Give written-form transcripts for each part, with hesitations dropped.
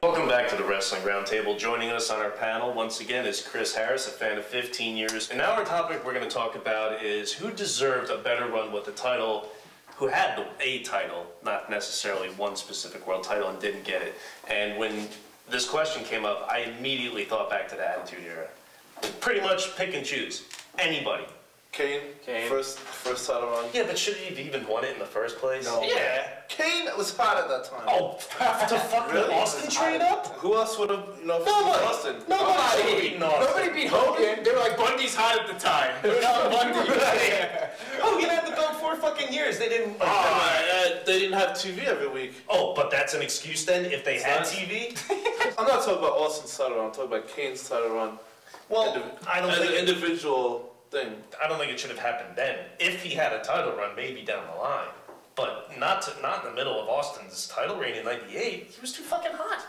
Welcome back to the Wrestling Roundtable. Joining us on our panel once again is Chris Harris, a fan of 15 years. And now our topic we're going to talk about is who deserved a better run with the title, who had a title, not necessarily one specific world title, and didn't get it. And when this question came up, I immediately thought back to the Attitude Era. Pretty much pick and choose. Anybody. Kane. First title run. Yeah, but should he have even won it in the first place? No. Yeah. Kane was hot at that time. Oh, to fuck Really? the Austin trade up? Who else would have, Austin? Nobody. Nobody beat Hogan. They were like, Bundy's hot at the time. They were not Bundy. Hogan had the belt 4 fucking years. They didn't. They didn't have TV every week. Oh, but that's an excuse then if they had TV? I'm not talking about Austin's title run. I'm talking about Kane's title run. Well, I don't think an individual thing. I don't think it should have happened then. If he had a title run, maybe down the line, but not in the middle of Austin's title reign in '98. He was too fucking hot.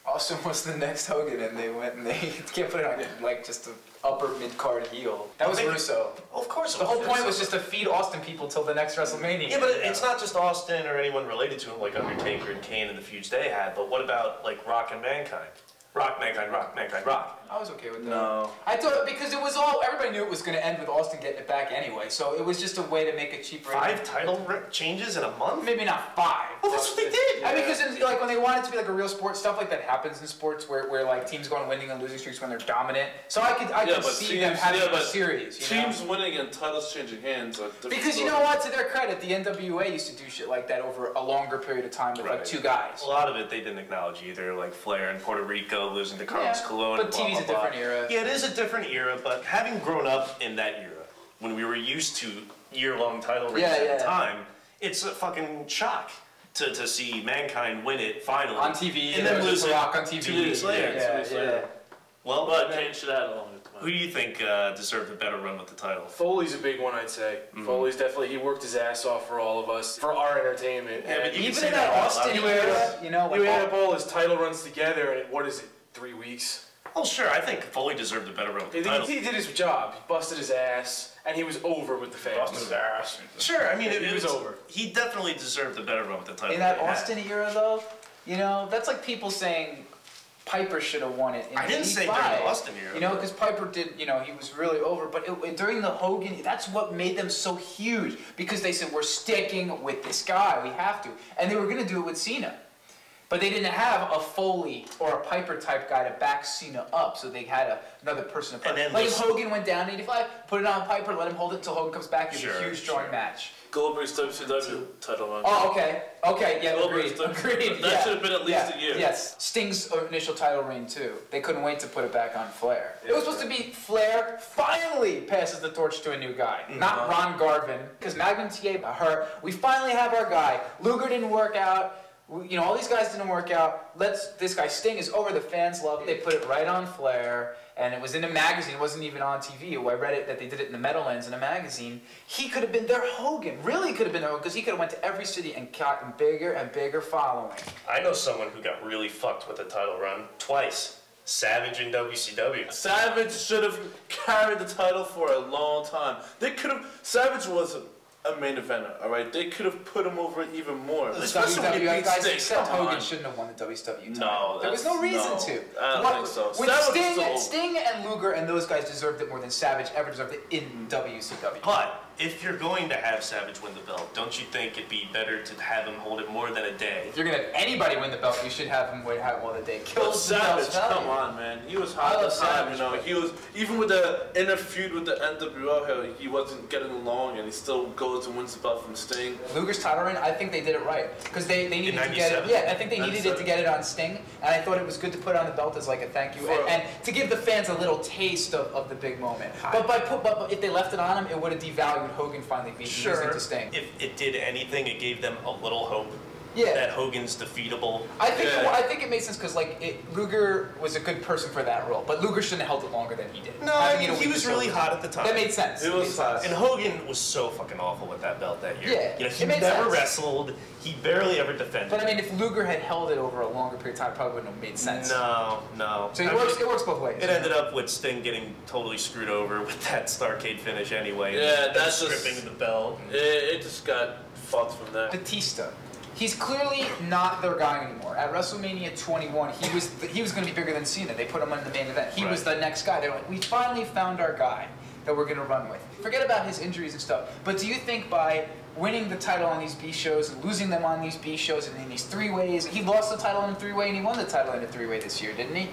Austin was the next Hogan, and they went and they can't put it on like just an upper mid-card heel. That was Russo. Well, of course. The whole point was just to feed Austin people till the next WrestleMania. Yeah, but it's not just Austin or anyone related to him like Undertaker and Kane and the feuds they had. But what about like Rock and Mankind? Rock, Mankind, Rock, Mankind, Rock. I was okay with that. No. I thought, because it was all, everybody knew it was going to end with Austin getting it back anyway, so it was just a way to make it cheaper. 5 title changes in a month? Maybe not 5. Well, that's what they did. I mean, because like when they want it to be like a real sport, stuff like that happens in sports where like teams go on winning and losing streaks when they're dominant. So I could see them having a series. Teams winning and titles changing hands are different. Because you know what, to their credit, the NWA used to do shit like that over a longer period of time with like 2 guys. A lot of it they didn't acknowledge either, like Flair in Puerto Rico losing to Carlos Colon. But TV's a different era. Yeah, it is a different era, but having grown up in that era, when we were used to year-long title reigns at the time, it's a fucking shock to see Mankind win it finally. On TV, and then lose it Rock on TV 2 weeks later. Yeah. Well, but Kane should have had a longer time. Who do you think deserved a better run with the title? Foley's a big one, I'd say. Foley's definitely, he worked his ass off for all of us, for our entertainment. Yeah, but even in that Austin era, you know, you add up all his title runs together, and what is it, 3 weeks? Well, sure, I think Foley deserved a better run with the title. He did his job. He busted his ass, and he was over with the fans. Busted his ass. Sure, I mean, he was over. He definitely deserved a better run with the title. In that Austin era, though, you know, that's like people saying Piper should have won it in I didn't say during the Austin era. You know, because Piper did, you know, he was really over. But during the Hogan, that's what made them so huge. Because they said, we're sticking with this guy. We have to. And they were going to do it with Cena. But they didn't have a Foley or a Piper type guy to back Cena up, so they had another person to put. Like if Hogan went down 85, put it on Piper, let him hold it until Hogan comes back. It's a huge drawing match. Goldberg's WCW title run. Oh, okay, yeah, agreed. That should have been at least a year. Yes, Sting's initial title reign too. They couldn't wait to put it back on Flair. It was supposed to be Flair finally passes the torch to a new guy, not Ron Garvin, because Magnum TA hurt. We finally have our guy. Luger didn't work out. You know, all these guys didn't work out. This guy Sting is over. The fans love it. They put it right on Flair, and it was in a magazine. It wasn't even on TV. I read it that they did it in the Meadowlands in a magazine. He could have been their Hogan. Really could have been their Hogan, because he could have went to every city and gotten bigger and bigger following. I know someone who got really fucked with a title run twice. Savage in WCW. Savage should have carried the title for a long time. They could have. Savage was a main eventer, all right? They could have put him over even more. The WWF guys, except Hogan, shouldn't have won the WCW title. No, there was no reason to. I don't think so. When Sting and Luger and those guys deserved it more than Savage ever deserved it in WCW. But if you're going to have Savage win the belt, don't you think it'd be better to have him hold it more than a day? If you're gonna have anybody win the belt, you should have him win the day. Kill Savage, come on, man. He was hot at the time, you know. He was, even with the inner feud with the NWO, he wasn't getting along, and he still goes and wins the belt from Sting. Luger's title reign, I think they did it right, because they needed to get it. Yeah, I think they needed it to get it on Sting, and I thought it was good to put it on the belt as like a thank you, and to give the fans a little taste of the big moment. But if they left it on him, it would have devalued Hogan finally being losing to Sting. If it did anything, it gave them a little hope. Yeah. That Hogan's defeatable. I think it made sense because Luger was a good person for that role, but Luger shouldn't have held it longer than he did. No, I mean, he was really hot at the time. That made sense. It was hot. And Hogan was so fucking awful with that belt that year. Yeah, you know, he never wrestled. He barely ever defended. But I mean, if Luger had held it over a longer period of time, it probably wouldn't have made sense. No. So it works both ways. It ended up with Sting getting totally screwed over with that Starrcade finish anyway. Yeah, that's stripping the belt. It just got fucked from that. Batista. He's clearly not their guy anymore. At WrestleMania 21, he was going to be bigger than Cena. They put him in the main event. He was the next guy. They're like, we finally found our guy that we're going to run with. Forget about his injuries and stuff. But do you think by winning the title on these B shows and losing them on these B shows and in these 3-ways, he lost the title in a 3-way and he won the title in a 3-way this year, didn't he?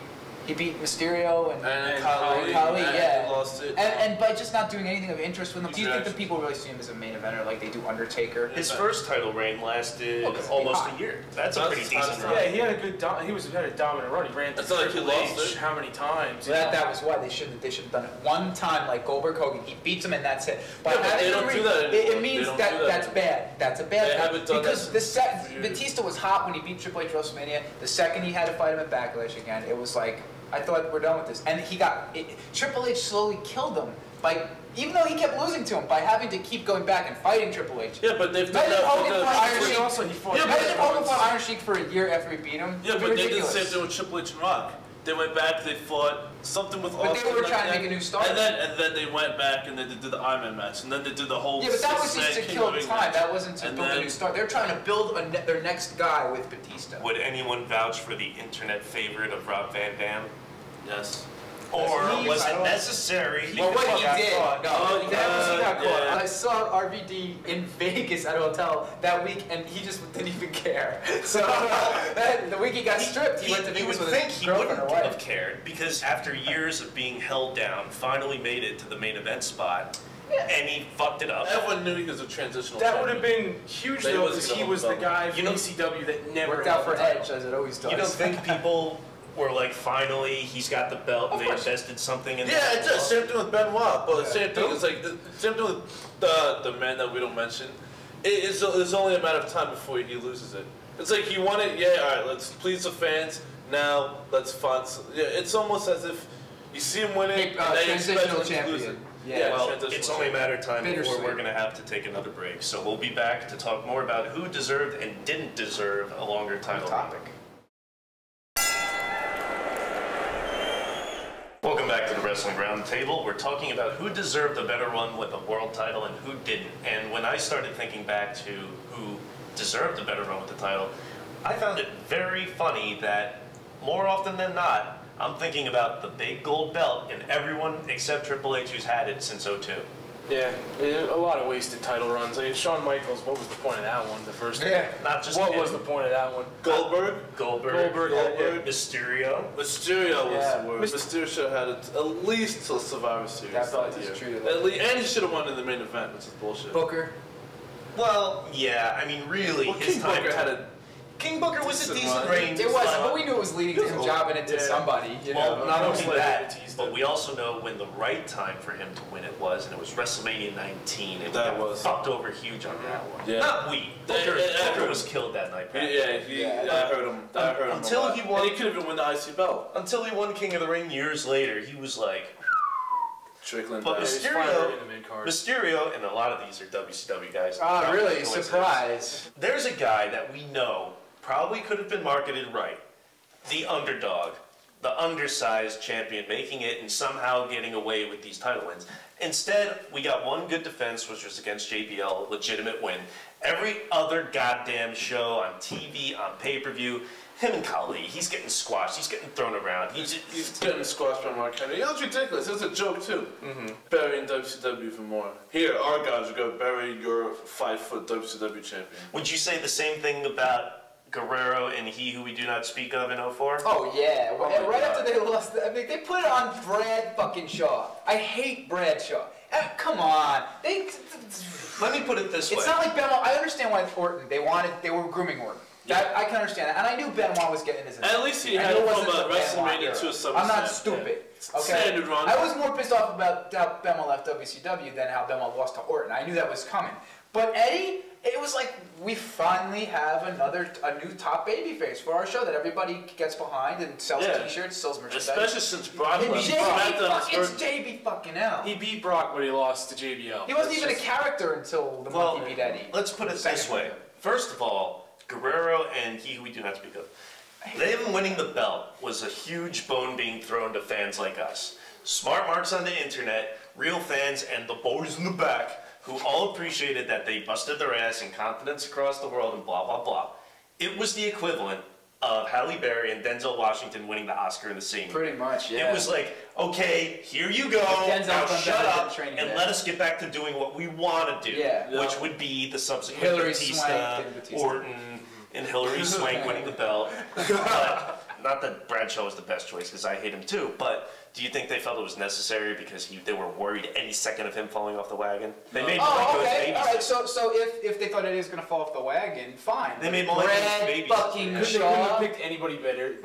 He beat Mysterio and Khali, yeah. Lost it. And by just not doing anything of interest with him, do you think that people really see him as a main eventer like they do Undertaker? His first title reign lasted almost a year. That's a pretty decent run. Yeah, he had a good. Had a dominant run. He ran through Triple H how many times? That was why they should have done it one time like Goldberg Hogan. He beats him and that's it. But they don't do that anymore. It means that's bad. That's a bad thing. Haven't done because Batista was hot when he beat Triple H at WrestleMania. The second he had to fight him at Backlash again, it was like, I thought we're done with this. And Triple H slowly killed him by, even though he kept losing to him, by having to keep going back and fighting Triple H. Yeah, but they've done that. Hogan fought Iron Sheik for a year after he beat him. Yeah, but they did the same thing with Triple H and Rock. They went back, they fought something with Austin. But they were trying to make a new start. And then they went back and they did the Iron Man match. And then they did the whole... Yeah, but that was just to kill time. Match. That wasn't to build a new start. They were trying to build their next guy with Batista. Would anyone vouch for the internet favorite of Rob Van Dam? Yes. Or was it necessary? Well, what he did. He got caught. I saw RVD in Vegas at a hotel that week, and he just didn't even care. So the week he got stripped, he went to Vegas with his girlfriend or wife. Have cared because after years of being held down, finally made it to the main event spot. Yeah. And he fucked it up. Everyone knew he was a transitional That would have been huge though, because he was the guy from ECW that never worked out for Edge, as it always does. You don't think people were like, finally, he's got the belt, and they invested something in that? Yeah, it's just same thing with Benoit, but same thing. It's like same thing with the man that we don't mention. It's only a matter of time before he loses it. It's like he won it. Yeah, all right, let's please the fans. Now let's find. Yeah, it's almost as if you see him winning, and then you expect him to lose it. Yeah, well, it's only a matter of time before we're going to have to take another break. So we'll be back to talk more about who deserved and didn't deserve a longer title topic. Welcome back to the Wrestling Roundtable. We're talking about who deserved a better run with a world title and who didn't. And when I started thinking back to who deserved a better run with the title, I found it very funny that more often than not, I'm thinking about the big gold belt and everyone except Triple H who's had it since '02. Yeah, a lot of wasted title runs. I mean, Shawn Michaels, what was the point of that one? The first one? Yeah, not just what was the point of that one? Goldberg, Mysterio. Mysterio was the worst. Mysterio had it at least till Survivor Series that year. And he should have won in the main event, which is bullshit. Booker. Well, yeah, I mean, really, his time. Booker had a King Booker was a decent reign. It was, but we knew it was leading to him jobbing it to somebody. You know? Well, not only that, but we also know when the right time for him to win it was, and it was WrestleMania 19, and that was fucked over huge on that one. Yeah. Not we. Booker was killed that night. I heard him. Until he won. And he could have even won the IC belt. Until he won King of the Ring years later, he was like. Trickling but Mysterio, and a lot of these are WCW guys. Ah, really? Surprise. There's a guy that we know probably could have been marketed right. The underdog. The undersized champion making it and somehow getting away with these title wins. Instead, we got one good defense, which was against JBL, a legitimate win. Every other goddamn show on TV, on pay-per-view, him and Khali, he's getting squashed, he's getting thrown around. He's getting squashed by Mark Henry. It was ridiculous. It was a joke, too. Burying WCW even more. Here, our guys are going to bury your 5-foot WCW champion. Would you say the same thing about Guerrero and He Who We Do Not Speak Of in 04? Oh, yeah. Right after they lost, I mean, they put it on Brad fucking Shaw. I hate Bradshaw. Come on. Let me put it this way. It's not like Benoit. I understand why Orton, they were grooming Orton. I can understand that. And I knew Benoit was getting his At least he had it from a WrestleMania to a SummerSlam. I'm not stupid. Okay? Standard run. I was more pissed off about how Benoit left WCW than how Benoit lost to Orton. I knew that was coming. But Eddie, it was like we finally have a new top babyface for our show that everybody gets behind and sells T-shirts, sells merchandise. Especially since Brock left. It's JB fucking L. He beat Brock when he lost to JBL. He wasn't even a character until the month he beat Eddie. Let's put it this way. First of all, Guerrero and He Who We Do Not Speak Of. Them winning the belt was a huge bone being thrown to fans like us. Smart marks on the internet, real fans, and the boys in the back who all appreciated that they busted their ass in confidence across the world and blah, blah, blah. It was the equivalent of Halle Berry and Denzel Washington winning the Oscar in the same year. Pretty much, yeah. It was like, okay, here you go, Denzel now from shut Batman up Training and Day. let us get back to doing what we want to do, Yeah. which would be the subsequent Hillary Batista, Swank and Batista. Orton, and Hillary Swank winning the belt. But, not that Bradshaw was the best choice, because I hate him too, but do you think they felt it was necessary because they were worried any second of him falling off the wagon? They made Malenko his babysitter. All right. So if they thought Eddie was gonna fall off the wagon, fine. They made Malenko his babysitter. Fucking They couldn't Shaw. have picked anybody better.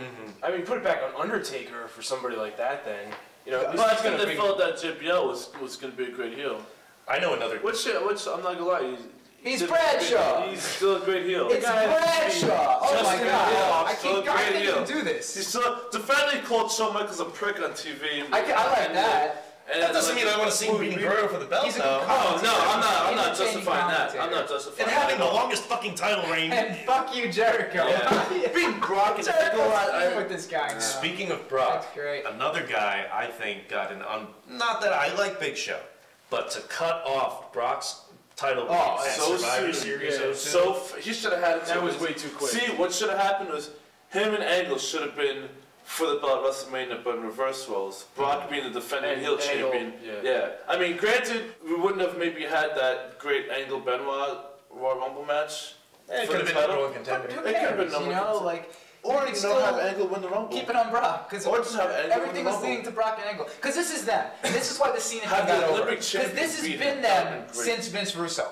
I mean, put it back on Undertaker for somebody like that then. You know, But I think they felt that JBL was going to be a great heel. I know another. Which I'm not gonna lie, He's Bradshaw. He's still a great heel. It's Bradshaw. Oh my Justin god. Hill, I still a can't great heel. even do this. He's still the fact that he called Shawn Michaels a prick on TV. I like that. And That doesn't mean I want to see him beating Guerrero for the belt, He's a though. good No, I'm not He's a justifying that. commentator. I'm not justifying And that. having the longest fucking title reign. And fuck you, Jericho. Yeah. Being Brock is Jericho's with this guy now. Speaking of Brock, That's great. another guy I think got not that I like Big Show, but to cut off Brock's title reign at so Survivor soon. Series Yeah. so soon. He should have had it. That was way too quick. See, what should have happened was him and Angle should have been for the belt at WrestleMania, but in reverse roles. Brock being the defending And heel Angle, champion. yeah. I mean, granted, we wouldn't have maybe had that great Angle Benoit Royal Rumble match. It for could have the been title. number one contender. Who It could have been cares, number you know, one. like, Or you you still know, have Angle win the Rumble. keep it on Brock, because Or just have Angle win everything the was Rumble. leading to Brock and Angle. Because this is them, and this is why the Cena Have thing the got over. Olympic Because champion this has beat been him. them That'd be great. since Vince Russo.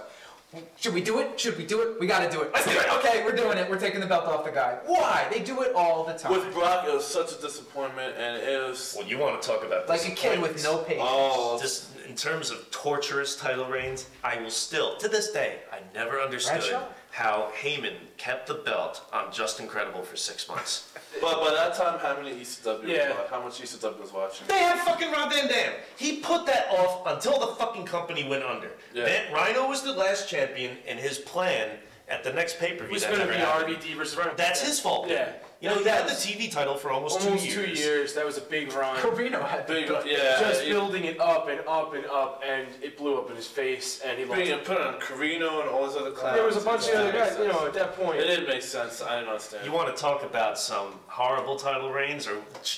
Should we do it? Should we do it? We gotta do it. Let's do it. Okay, we're doing it. We're taking the belt off the guy. Why? They do it all the time. With Brock, it was such a disappointment, and it was Well, you want to talk about Like a kid with disappointments. no patience. oh, Just in terms of torturous title reigns, I will still, to this day, I never understood Bradshaw? how Heyman kept the belt on Just Incredible for 6 months. But by that time, how many ECW Yeah. was watching? How much ECW was watching? They had fucking Rob Van Dam. He put that off until the fucking company went under. Yeah. Rhino was the last champion, and his plan at the next pay-per-view It was that going to never be happened. RVD versus Rhino. That's his fault. Yeah. You know, he had the TV title for almost 2 years. 2 years. That was a big run. Corino had the Big, belt. yeah. Just he- building it up and up and up, and it blew up in his face, and he lost. Being put on Carino and all those other clowns. There was a bunch of It other didn't make guys, you know, sense. at that point. It didn't make sense. I didn't understand. You want to talk about some horrible title reigns, or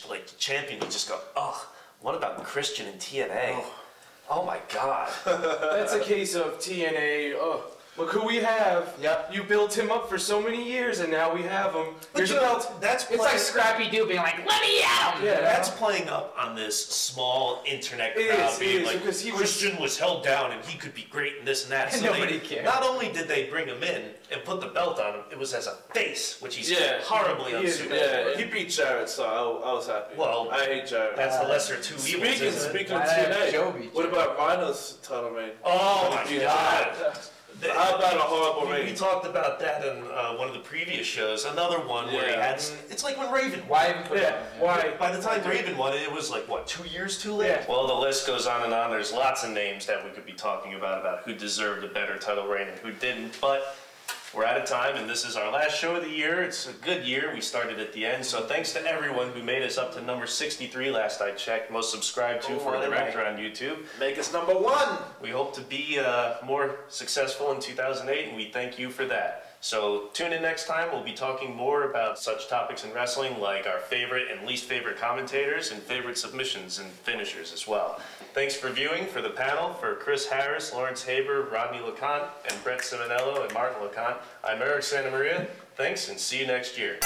like the champion, you just go, ugh, what about Christian and TNA? Oh my God. That's a case of TNA. Oh, look who we have. Yep. You built him up for so many years, and now we have him. But Here's you a know, belt. that's It's like playing- Scrappy Doo being like, let me out! Yeah. That's playing up on this small internet It crowd is, being it is, like, because he was- Christian was held down and he could be great and this and that. And So nobody they, cared. Not only did they bring him in and put the belt on him, it was as a face, which he's Yeah. horribly He is unsuited Yeah, for. he beat Jarrett, so I was happy. Well, I hate Jarrett. That's the lesser two evils, Speaking isn't it? speaking of Why not have Joe TNA, beat what you? about Rhino's title reign? Oh my God. How about a horrible We reign? talked about that in one of the previous shows. Another one where he Yeah. had. It's like when Raven. Why even put it Yeah. on? Why? By the time Raven won it, it was like, what, 2 years too late? Yeah. Well, the list goes on and on. There's lots of names that we could be talking about who deserved a better title reign and who didn't. But we're out of time, and this is our last show of the year. It's a good year. We started at the end. So thanks to everyone who made us up to number 63 last I checked. Most subscribed to for a director on YouTube. Make us number one. We hope to be more successful in 2008, and we thank you for that. So tune in next time. We'll be talking more about such topics in wrestling, like our favorite and least favorite commentators and favorite submissions and finishers as well. Thanks for viewing. For the panel, for Chris Harris, Lawrence Haber, Rodney LeConte, and Brett Simonello and Martin LeConte, I'm Eric Santamaria. Thanks, and see you next year.